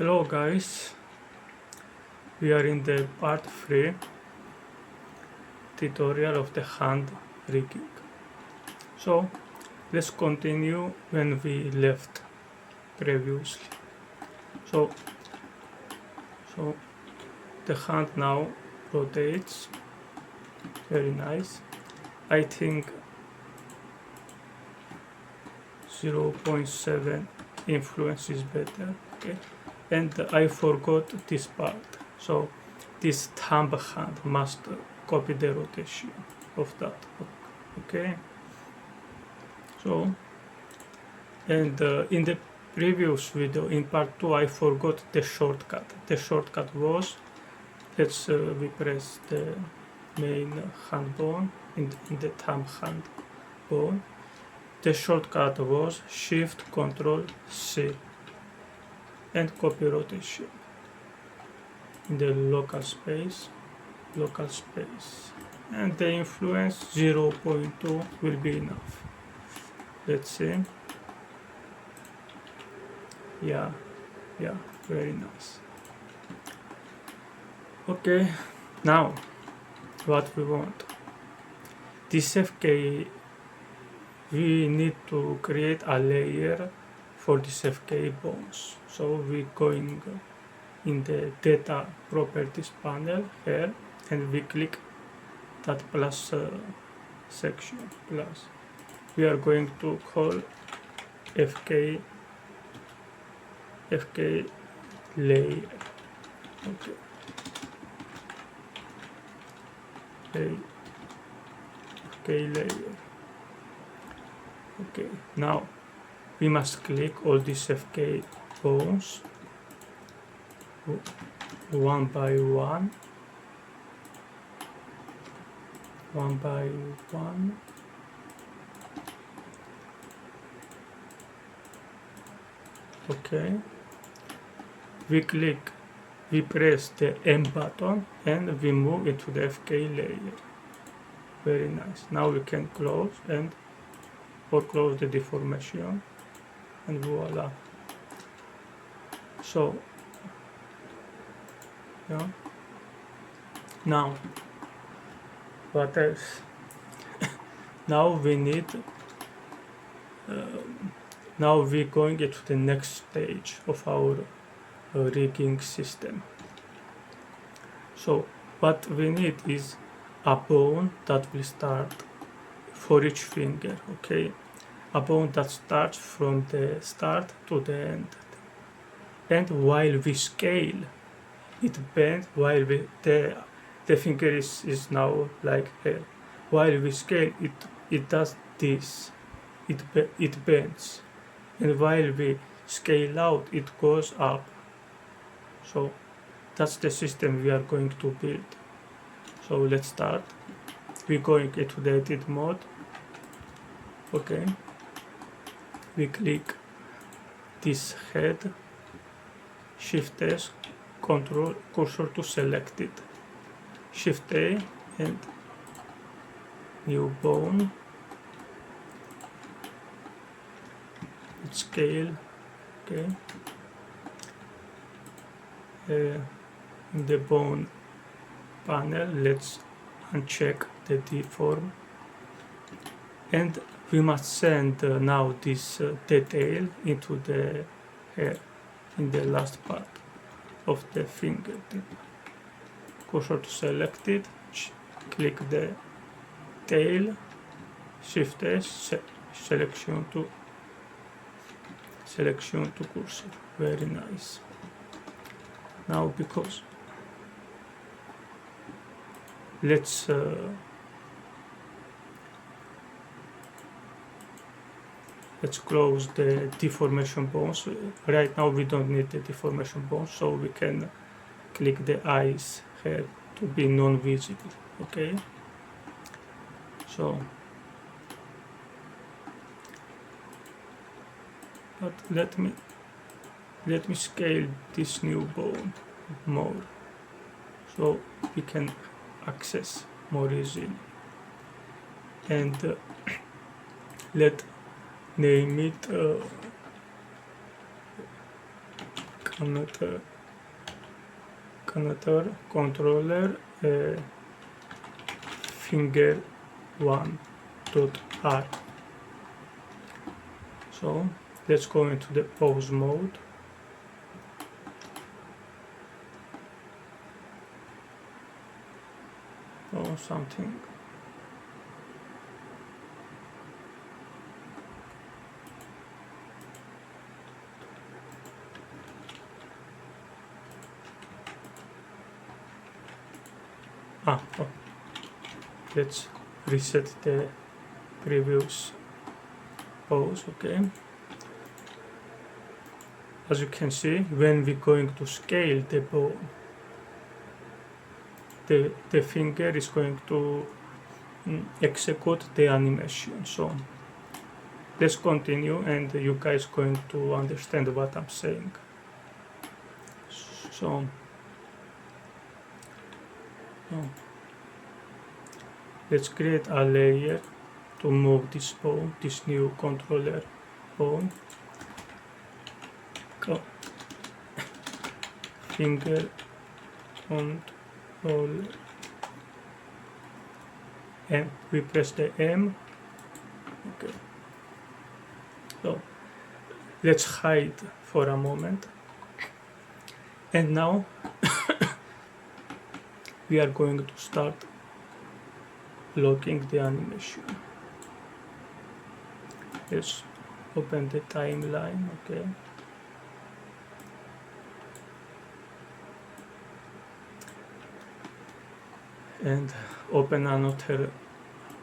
Hello guys, we are in the part 3 tutorial of the hand rigging. So let's continue when we left previously. So the hand now rotates, very nice. I think 0.7 influence is better, okay? And I forgot this part, so this thumb hand must copy the rotation of that, okay? So, and in the previous video, in part 2, I forgot the shortcut. The shortcut was, we press the main hand bone in the thumb hand bone. The shortcut was Shift Control C and copy rotation in the local space, and the influence 0.2 will be enough. Let's see. Yeah, very nice. Okay, now what we want. This FK, we need to create a layer for this FK bones. So we're going in the data properties panel here, and we click that plus section plus. We are going to call FK layer. Okay. FK layer. Okay. Now we must click all these FK bones one by one. Okay, we press the M button and we move into the FK layer. Very nice. Now we can close or close the deformation, and voila. So yeah. Now what else? Now we need now we're going into the next stage of our rigging system. So what we need is a bone that will start for each finger, okay? A bone that starts from the start to the end. And while we scale, it bends while the finger is now like here. While we scale, it does this. It bends. And while we scale out, it goes up. So that's the system we are going to build. So let's start. We're going into the edit mode. Okay. We click this head, Shift S, Control cursor to select it. Shift A and new bone. Scale, okay. In the bone panel, let's uncheck the deform, and we must send now this detail into the hair in the last part of the fingertip. Cursor to select it, click the tail, Shift S, selection to cursor. Very nice. Now because let's close the deformation bones. Right now we don't need the deformation bones, so we can click the eyes here to be non-visible. Okay, so but let me scale this new bone more so we can access more easily, and let name it controller finger 1.r. So let's go into the pause mode. Or something. Oh. Let's reset the previous pose. Okay. As you can see, when we're going to scale the bone, the finger is going to execute the animation. So let's continue, and you guys going to understand what I'm saying. So let's create a layer to move this bone, this new controller bone. Finger control, and we press the M. Okay. So let's hide for a moment, and now we are going to start logging the animation. Let's open the timeline. Okay. And open another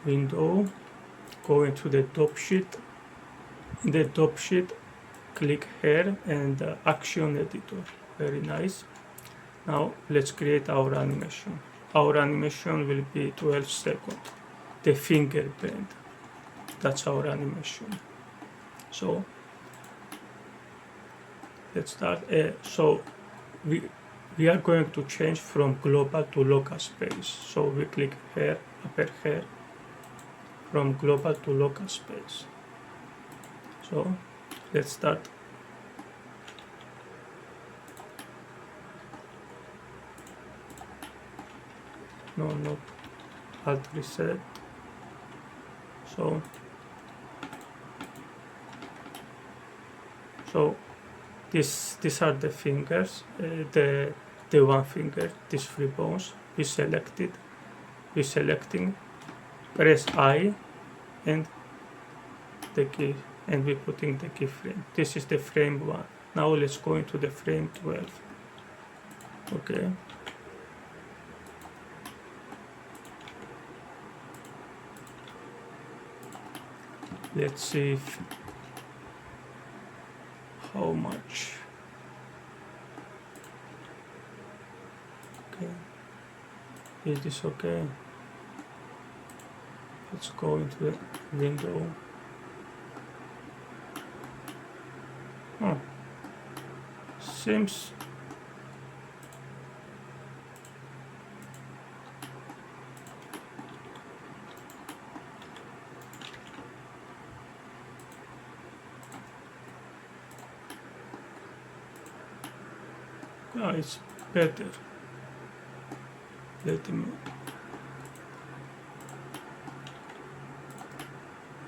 window, go into the top sheet. In the top sheet, click here and action editor. Very nice. Now let's create our animation. Our animation will be 12 seconds. The finger bend. That's our animation. So let's start. So we are going to change from global to local space. So we click here, upper here, from global to local space. So let's start. No, not alt reset. So these are the fingers, the one finger, these 3 bones. We selecting, press I, and the key, and we putting the keyframe. This is the frame 1. Now let's go into the frame 12. Okay. Let's see how much. Okay. Is this okay? Let's go into the window. Seems it's better. Let me.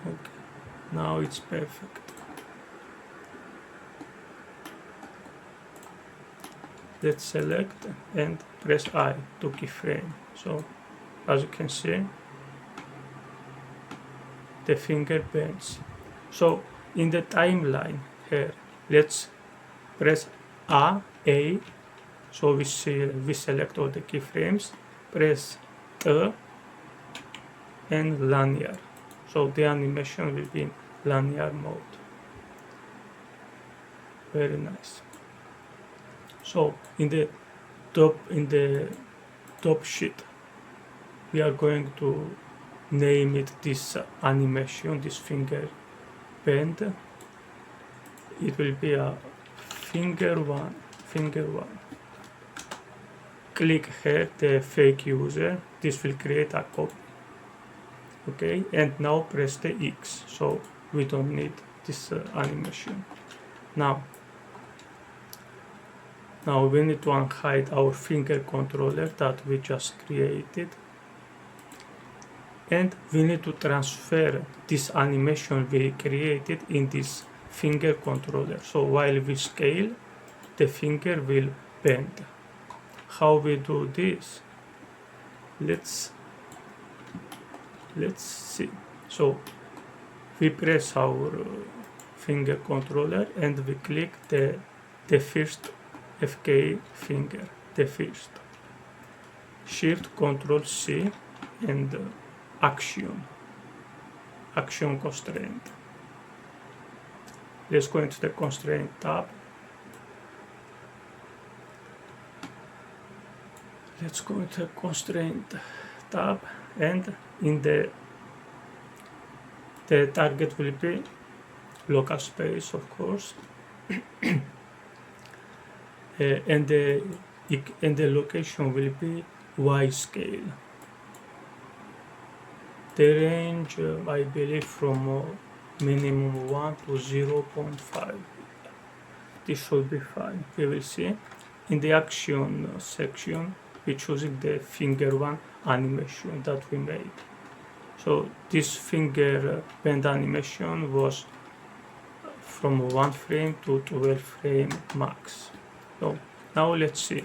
Okay, now it's perfect. Let's select and press I to keyframe. So as you can see, the finger bends. So in the timeline here, let's press A. So we select all the keyframes, press E and linear. So the animation will be in linear mode. Very nice. So in the top sheet, we are going to name it this animation, this finger bend. It will be a finger one. Click here the fake user. This will create a copy. Okay, and now press the X. So we don't need this animation. Now Now we need to unhide our finger controller that we just created, and we need to transfer this animation we created in this finger controller. So while we scale, the finger will bend. How we do this? Let's see. So we press our finger controller and we click the first FK finger, the first. Shift Control C and action constraint. Let's go into the constraint tab. Let's go into the constraint tab, and in the target will be local space, of course, and the location will be Y scale. The range, I believe, from minimum 1 to 0.5. This should be fine. We will see. In the action section, we choosing the finger one animation that we made. So this finger bend animation was from 1 frame to 12 frame max. So now let's see.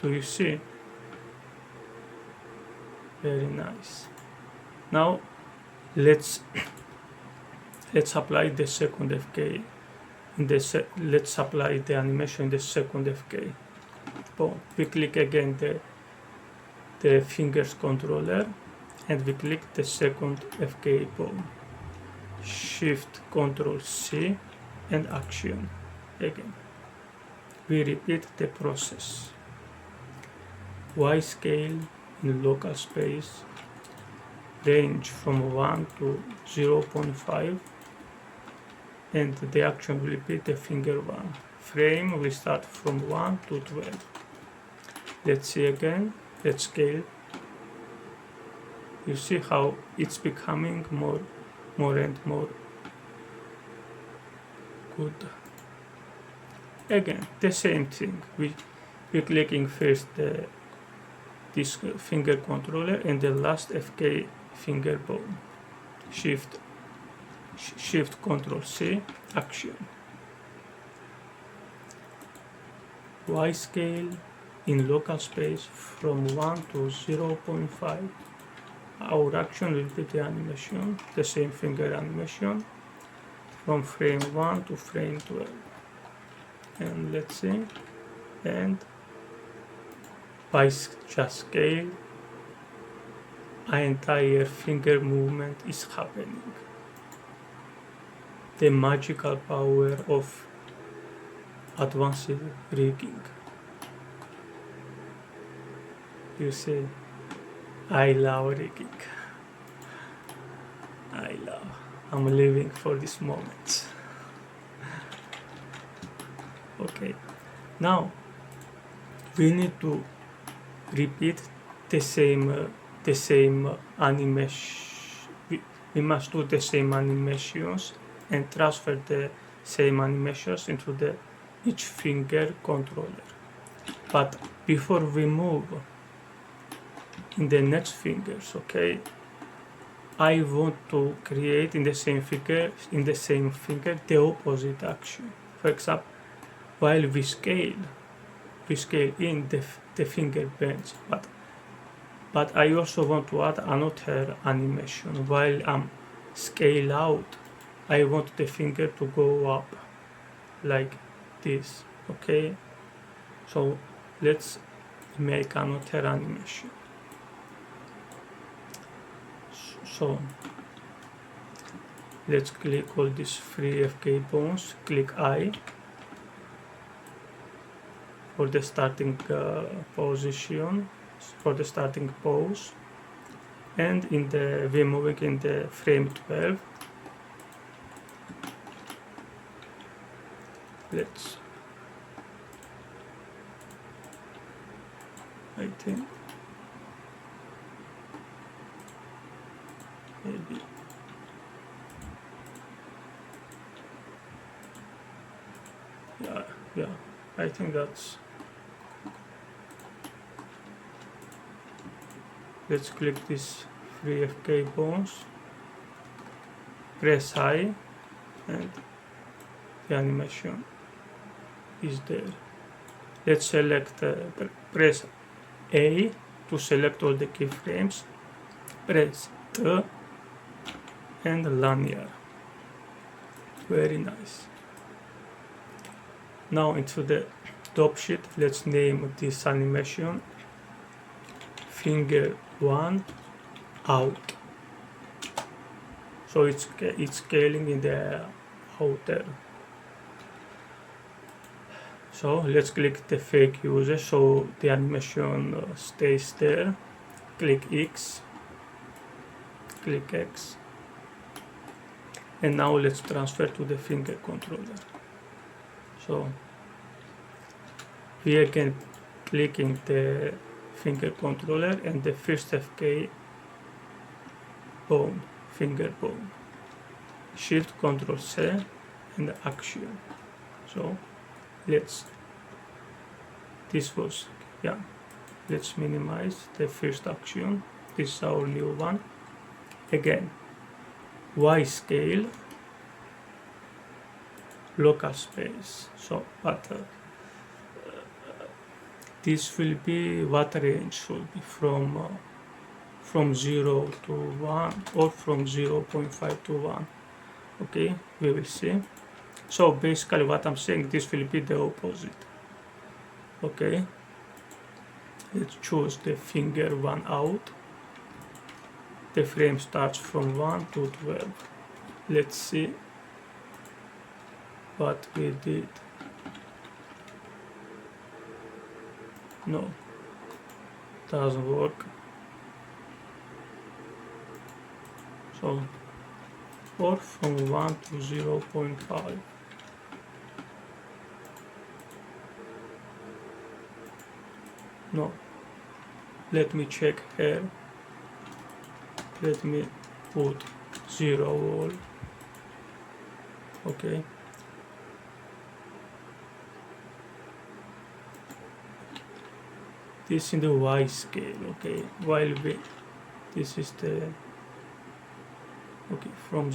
Do you see? Very nice. Now let's apply the second FK. Let's apply the animation in the second FK. Boom. We click again the fingers controller and we click the second FK boom. Shift Control C and action again. We repeat the process. Y scale in local space, range from 1 to 0.5, and the action will be the finger 1. Frame will start from 1 to 12. Let's see again. Let's scale. You see how it's becoming more and more good. Again, the same thing. We're clicking first this finger controller and the last FK finger bone. Shift Control C, action. Y scale in local space from 1 to 0.5. Our action will be the animation, the same finger animation, from frame 1 to frame 12. And let's see, and by just scale, an entire finger movement is happening. The magical power of advanced rigging. You see, I love rigging. I'm living for this moment. Okay, now we need to repeat the same animation. We must do the same animations and transfer the same animations into each finger controller. But before we move in the next fingers, okay, I want to create in the same finger the opposite action. For example, while we scale in the finger bends, but I also want to add another animation. While I'm scale out, I want the finger to go up like this, okay? So let's make another animation. So let's click all these 3 FK bones, click I for the starting position, for the starting pose, and we're moving in the frame 12. I think maybe yeah, I think that's. Let's click this free FK bones, press I, and the animation is there. Let's select, press A to select all the keyframes, press T and linear. Very nice. Now into the top sheet, let's name this animation finger 1 out. So it's scaling in the outer. So let's click the fake user so the animation stays there. Click X, click X, and now let's transfer to the finger controller. So we again clicking the finger controller and the first FK bone, finger bone. Shift Control C and action. So let's minimize the first action. This is our new one. Again, Y scale, local space. So, but this will be, what range should be from 0 to 1 or from 0.5 to 1. Okay, we will see. So basically what I'm saying, this will be the opposite. Okay, let's choose the finger 1 out. The frame starts from 1 to 12. Let's see what we did. No, doesn't work. So, or from 1 to 0.5. No, let me check here. Let me put 0 all. Okay. This in the Y scale, okay, while this is the, okay, from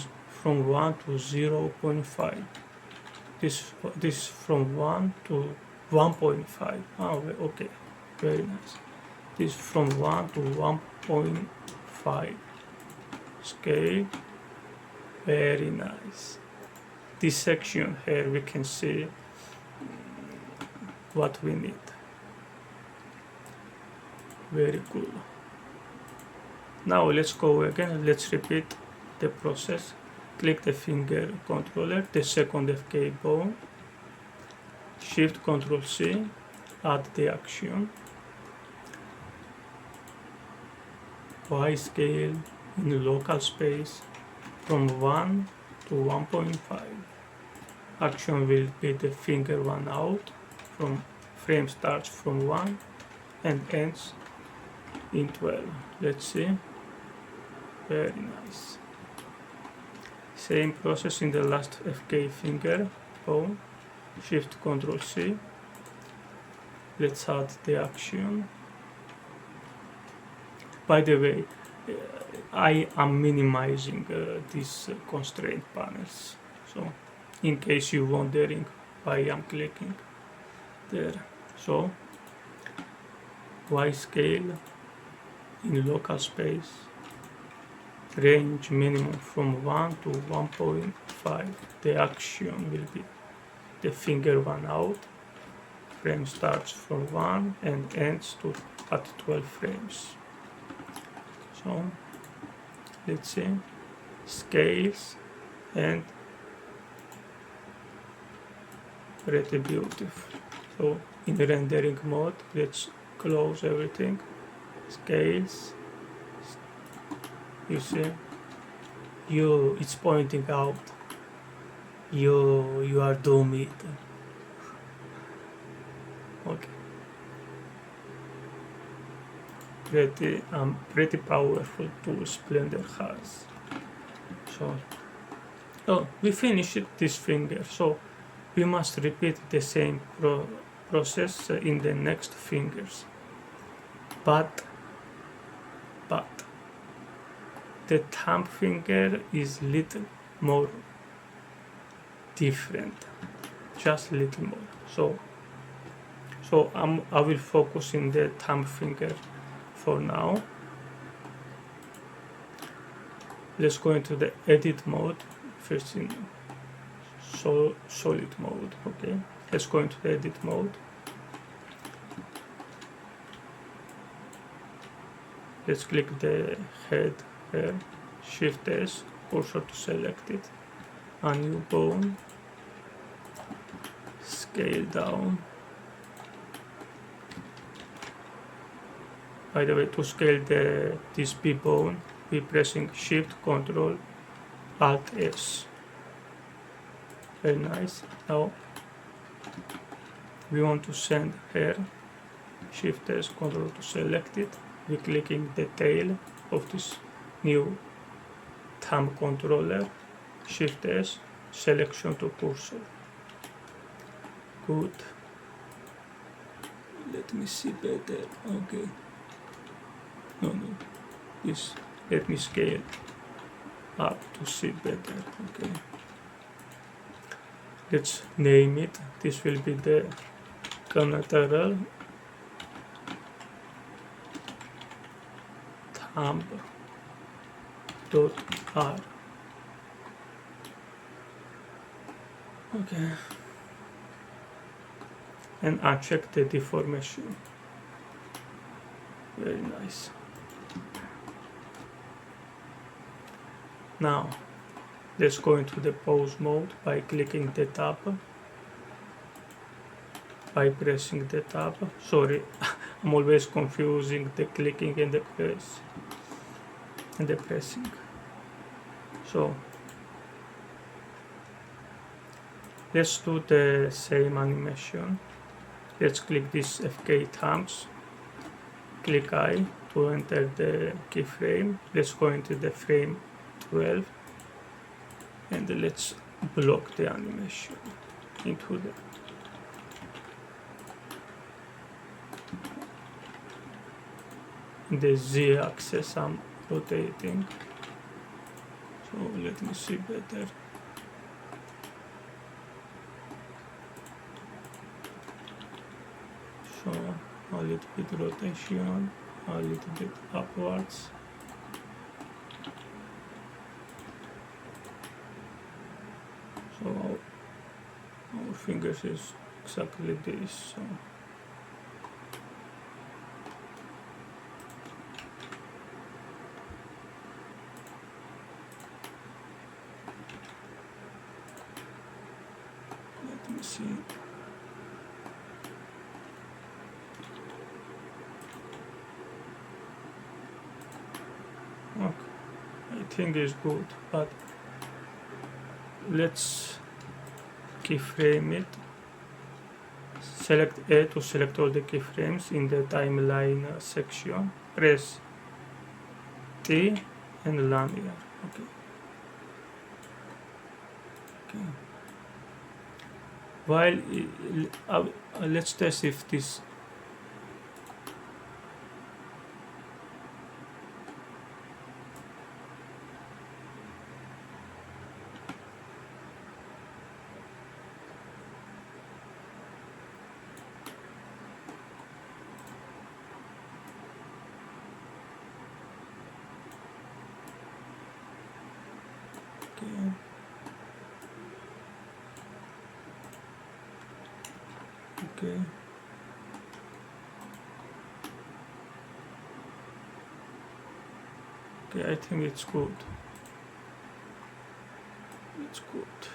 1 to 0.5. This from 1 to 1.5. Oh, okay, very nice. This from 1 to 1.5 scale, very nice. This section here we can see what we need. Very cool. Now let's go again, let's repeat the process. Click the finger controller, the second FK bone, Shift Control C, add the action, Y scale in local space from 1 to 1.5. Action will be the finger 1 out, from frame starts from 1 and ends in 12. Let's see. Very nice. Same process in the last FK finger bone. Shift Control C. Let's add the action. By the way, I am minimizing these constraint panels. So, in case you're wondering why I'm clicking there. So, Y scale in local space, range minimum from 1 to 1.5. The action will be the finger 1 out, frame starts from 1 and ends at 12 frames. So let's see, scales, and pretty beautiful. So in rendering mode, let's close everything. Scales, you see, it's pointing out you are doing it. Okay, pretty powerful tools Blender has. So we finished this finger. So we must repeat the same process in the next fingers, but the thumb finger is little more different, just little more. So I will focus in the thumb finger for now. Let's go into the edit mode, first in solid mode. Okay, let's go into the edit mode. Let's click the head here, Shift S, cursor to select it, a new bone, scale down. By the way, to scale this B bone, we pressing Shift, Control, Alt S. Very nice. Now we want to send here, Shift S, Control to select it. We clicking the tail of this new thumb controller, Shift S, selection to cursor. Good. Let me see better. Okay. No, this, let me scale up to see better. Okay, let's name it. This will be the collateral thumb.r. Okay, and uncheck the deformation. Very nice. Now let's go into the pose mode by clicking the tab, by pressing the tab. Sorry, I'm always confusing the clicking and the press and the pressing. So let's do the same animation. Let's click this FK thumbs, click I to enter the keyframe. Let's go into the frame 12 and let's block the animation into the Z axis. I'm rotating, so let me see better. So a little bit rotation, a little bit upwards. So our fingers is exactly this. So let me see. Okay, I think it's good, but let's keyframe it. Select A to select all the keyframes in the timeline section. Press T and linear. Okay. While let's test if this. Okay. Okay, I think it's good. It's good.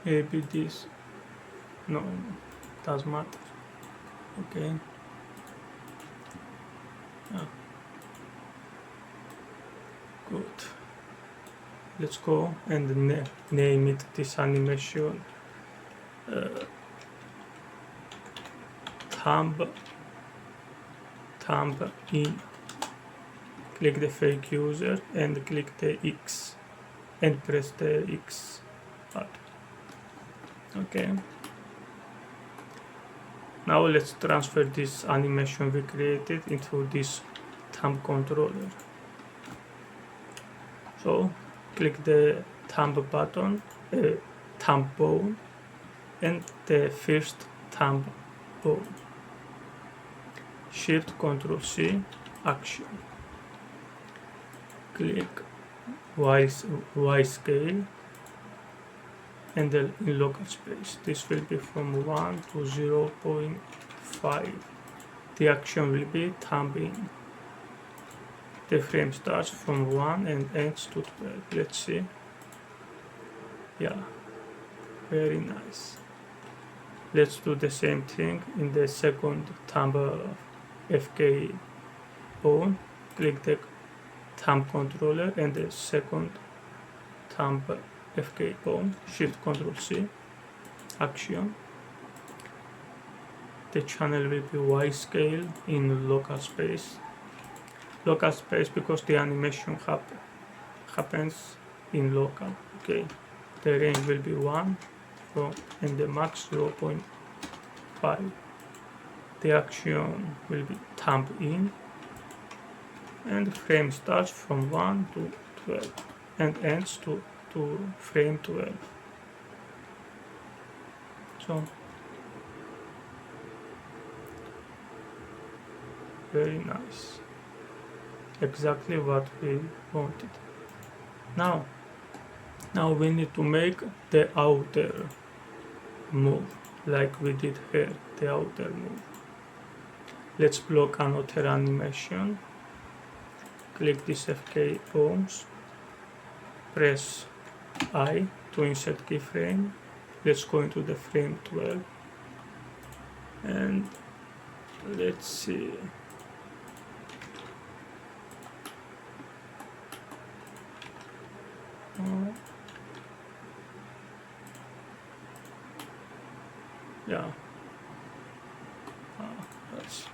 Maybe this. No, doesn't matter. Okay. Yeah. Good. Let's go and name it this animation. Thumb in. Click the fake user and click the X and press the X But okay. Now let's transfer this animation we created into this thumb controller. So click the thumb button, thumb bone, and the first thumb bone. Shift Ctrl C, action. Click Y scale, and then in local space. This will be from 1 to 0.5. The action will be thumb in. The frame starts from 1 and ends to 12. Let's see. Yeah, very nice. Let's do the same thing in the second thumb FK bone. Click the thumb controller and the second thumb FK bone. Shift Ctrl C, action. The channel will be Y scale in local space. Local space because the animation happens in local. Okay, the range will be 1 and the max 0.5. The action will be thumb in, and the frame starts from 1 to 12 and ends to frame 12. So very nice, exactly what we wanted. Now we need to make the outer move like we did here, the outer move. Let's block another animation. Click this FK bones, press I to insert keyframe. Let's go into the frame 12 and let's see. Yeah, that's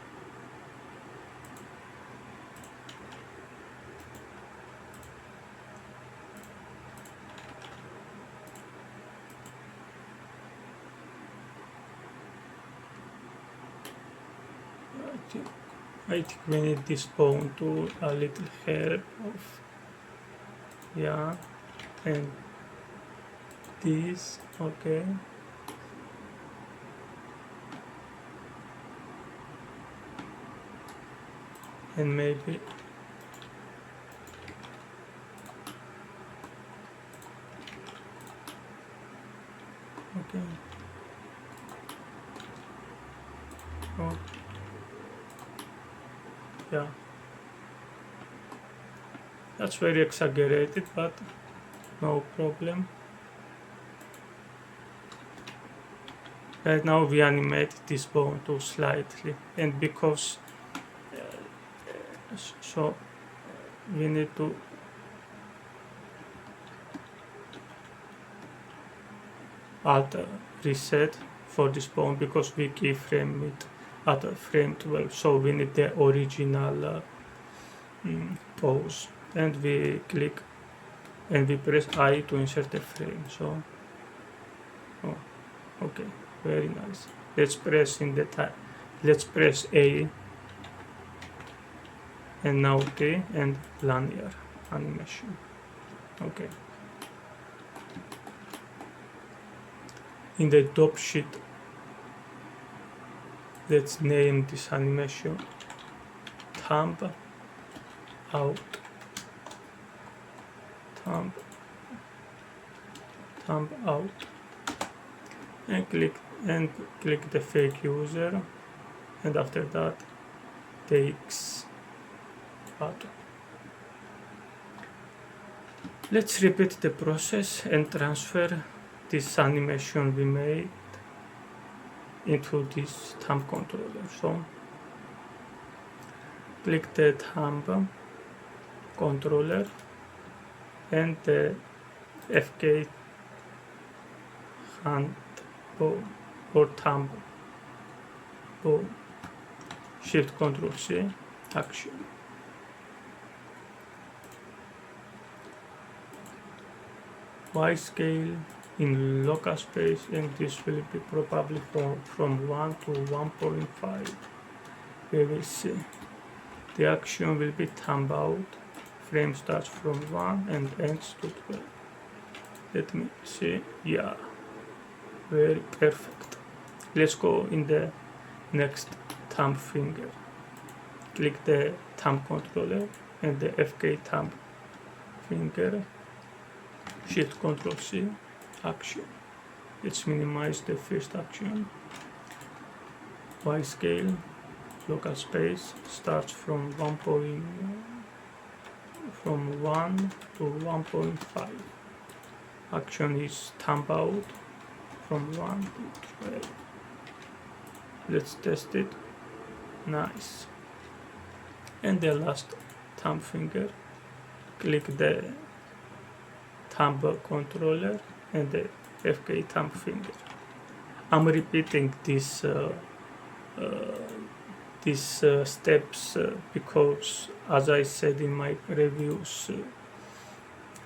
I think we need this bone to a little help of, yeah, and this, okay. And maybe okay. Oh, yeah, that's very exaggerated, but no problem. Right now we animate this bone too slightly, and because so we need to add reset for this bone because we keyframe it at frame 12, so we need the original pose, and we click and we press I to insert the frame. So okay, very nice. Let's press in the time. Let's press A and now T and linear animation. Okay. In the top sheet, let's name this animation thumb out, thumb out, and click the fake user, and after that the X button. Let's repeat the process and transfer this animation we made into this thumb controller. So click the thumb controller and the FK hand bone or thumb bone. Shift Ctrl C, action. Y scale in local space, and this will be probably from 1 to 1.5. We will see. The action will be thumb out. Frame starts from 1 and ends to 12. Let me see. Yeah, very perfect. Let's go in the next thumb finger. Click the thumb controller and the FK thumb finger. Shift Ctrl C. Action. Let's minimize the first action. Y scale. Local space starts from 1 to 1.5. Action is thumb out from 1 to 12. Let's test it. Nice. And the last thumb finger. Click the thumb controller and the FK thumb finger. I'm repeating these steps because, as I said in my previous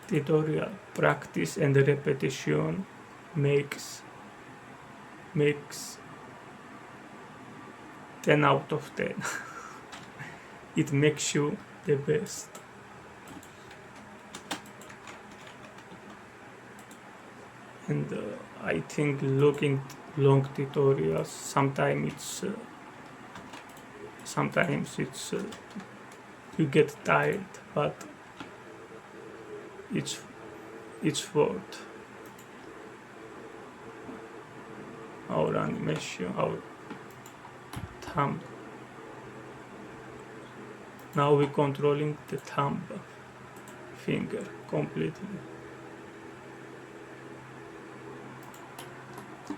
tutorial, practice and repetition makes 10 out of 10. It makes you the best. And I think looking long tutorials, sometimes it's you get tired, but it's worth our animation, our thumb. Now we're controlling the thumb finger completely.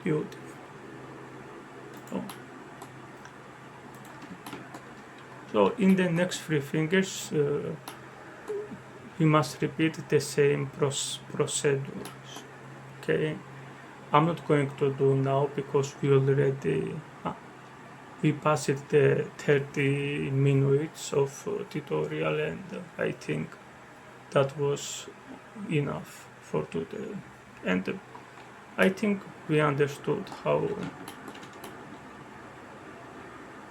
Beautiful. Oh. So in the next 3 fingers, we must repeat the same procedures. Okay, I'm not going to do now because we already we passed the 30 minutes of tutorial, and I think that was enough for today. And I think we understood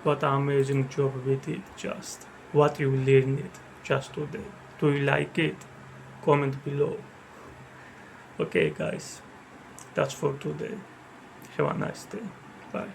what an amazing job we did, just what you learned just today. Do you like it? Comment below. Okay guys, that's for today. Have a nice day. Bye.